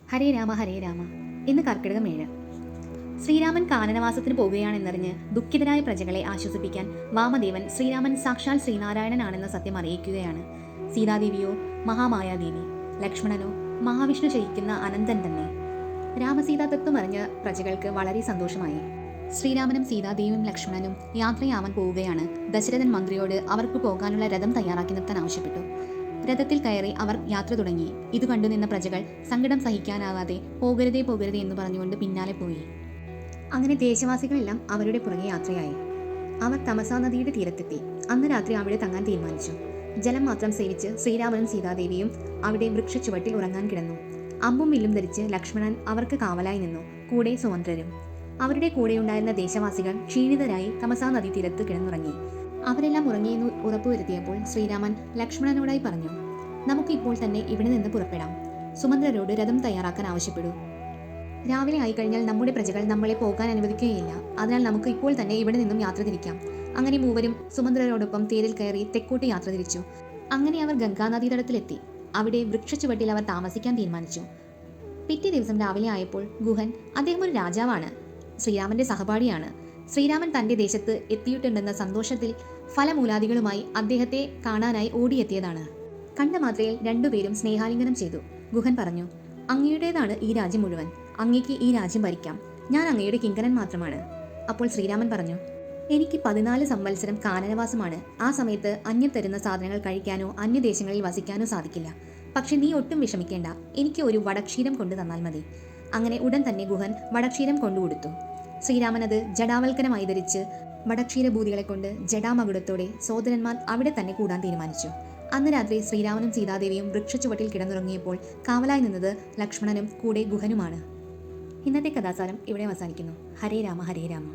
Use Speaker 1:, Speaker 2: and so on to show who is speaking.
Speaker 1: ഹരേ രാമ ഹരേ രാമ. ഇന്ന് കർക്കിടകം 7. ശ്രീരാമൻ കാനനവാസത്തിന് പോകുകയാണെന്നറിഞ്ഞ് ദുഃഖിതരായ പ്രജകളെ ആശ്വസിപ്പിക്കാൻ വാമദേവൻ ശ്രീരാമൻ സാക്ഷാൽ ശ്രീനാരായണനാണെന്ന സത്യം അറിയിക്കുകയാണ്. സീതാദേവിയോ മഹാമായാദേവി, ലക്ഷ്മണനോ മഹാവിഷ്ണു ശയിക്കുന്ന അനന്തൻ തന്നെ. രാമസീതാ തത്വം അറിഞ്ഞ പ്രജകൾക്ക് വളരെ സന്തോഷമായി. ശ്രീരാമനും സീതാദേവിയും ലക്ഷ്മണനും യാത്രയാവാൻ പോവുകയാണ്. ദശരഥൻ മന്ത്രിയോട് അവർക്ക് പോകാനുള്ള രഥം തയ്യാറാക്കി നിർത്താൻ ആവശ്യപ്പെട്ടു. രഥത്തിൽ കയറി അവർ യാത്ര തുടങ്ങി. ഇത് കണ്ടുനിന്ന പ്രജകൾ സങ്കടം സഹിക്കാനാവാതെ പോകരുതേ പോകരുതേ എന്ന് പറഞ്ഞുകൊണ്ട് പിന്നാലെ പോയി. അങ്ങനെ ദേശവാസികളെല്ലാം അവരുടെ പുറകെ യാത്രയായി. അവർ തമസാ നദിയുടെ തീരത്തെത്തി. അന്ന് രാത്രി അവിടെ തങ്ങാൻ തീരുമാനിച്ചു. ജലം മാത്രം സേവിച്ച് ശ്രീരാമനും സീതാദേവിയും അവിടെ വൃക്ഷച്ചുവട്ടിൽ ഉറങ്ങാൻ കിടന്നു. അമ്പും വില്ലും ധരിച്ച് ലക്ഷ്മണൻ അവർക്ക് കാവലായി നിന്നു, കൂടെ സുമന്ത്രരും. അവരുടെ കൂടെയുണ്ടായിരുന്ന ദേശവാസികൾ ക്ഷീണിതരായി തമസാ നദി തീരത്ത് കിടന്നുറങ്ങി. അവരെല്ലാം ഉറങ്ങിയെന്ന് ഉറപ്പുവരുത്തിയപ്പോൾ ശ്രീരാമൻ ലക്ഷ്മണനോടായി പറഞ്ഞു, നമുക്ക് ഇപ്പോൾ തന്നെ ഇവിടെ നിന്ന് പുറപ്പെടാം. സുമന്ത്രരോട് രഥം തയ്യാറാക്കാൻ ആവശ്യപ്പെടൂ. രാവിലെ ആയിക്കഴിഞ്ഞാൽ നമ്മുടെ പ്രജകൾ നമ്മളെ പോകാൻ അനുവദിക്കുകയില്ല. അതിനാൽ നമുക്ക് ഇപ്പോൾ തന്നെ ഇവിടെ നിന്നും യാത്ര തിരിക്കാം. അങ്ങനെ മൂവരും സുമന്ത്രരോടൊപ്പം തേരിൽ കയറി തെക്കോട്ട് യാത്ര തിരിച്ചു. അങ്ങനെ അവർ ഗംഗാനദീതടത്തിലെത്തി. അവിടെ വൃക്ഷച്ചുവട്ടിൽ അവർ താമസിക്കാൻ തീരുമാനിച്ചു. പിറ്റേ ദിവസം രാവിലെ ആയപ്പോൾ ഗുഹൻ, അദ്ദേഹം ഒരു രാജാവാണ്, ശ്രീരാമന്റെ സഹപാഠിയാണ്. ശ്രീരാമൻ തന്റെ ദേശത്ത് എത്തിയിട്ടുണ്ടെന്ന സന്തോഷത്തിൽ ഫലമൂലാദികളുമായി അദ്ദേഹത്തെ കാണാനായി ഓടിയെത്തിയതാണ്. കണ്ട മാത്രയിൽ രണ്ടുപേരും സ്നേഹാലിംഗനം ചെയ്തു. ഗുഹൻ പറഞ്ഞു, അങ്ങയുടേതാണ് ഈ രാജ്യം മുഴുവൻ. അങ്ങയ്ക്ക് ഈ രാജ്യം ഭരിക്കാം. ഞാൻ അങ്ങയുടെ കിങ്കരൻ മാത്രമാണ്. അപ്പോൾ ശ്രീരാമൻ പറഞ്ഞു, എനിക്ക് 14 സംവത്സരം കാനനവാസമാണ്. ആ സമയത്ത് അന്യം തരുന്ന സാധനങ്ങൾ കഴിക്കാനോ അന്യദേശങ്ങളിൽ വസിക്കാനോ സാധിക്കില്ല. പക്ഷെ നീ ഒട്ടും വിഷമിക്കേണ്ട, എനിക്ക് ഒരു വടക്ഷീരം കൊണ്ടു തന്നാൽ മതി. അങ്ങനെ ഉടൻ തന്നെ ഗുഹൻ വടക്ഷീരം കൊണ്ടുകൊടുത്തു. ശ്രീരാമൻ അത് ജടാവൽക്കനമായി ധരിച്ച് വടക്ഷീരഭൂതികളെ കൊണ്ട് ജടാമകുടത്തോടെ സോദരന്മാർ അവിടെ തന്നെ കൂടാൻ തീരുമാനിച്ചു. അന്ന് രാത്രി ശ്രീരാമനും സീതാദേവിയും വൃക്ഷച്ചുവട്ടിൽ കിടന്നുറങ്ങിയപ്പോൾ കാവലായി നിന്നത് ലക്ഷ്മണനും കൂടെ ഗുഹനുമാണ്. ഇന്നത്തെ കഥാസാരം ഇവിടെ അവസാനിക്കുന്നു. ഹരേ രാമ ഹരേ രാമ.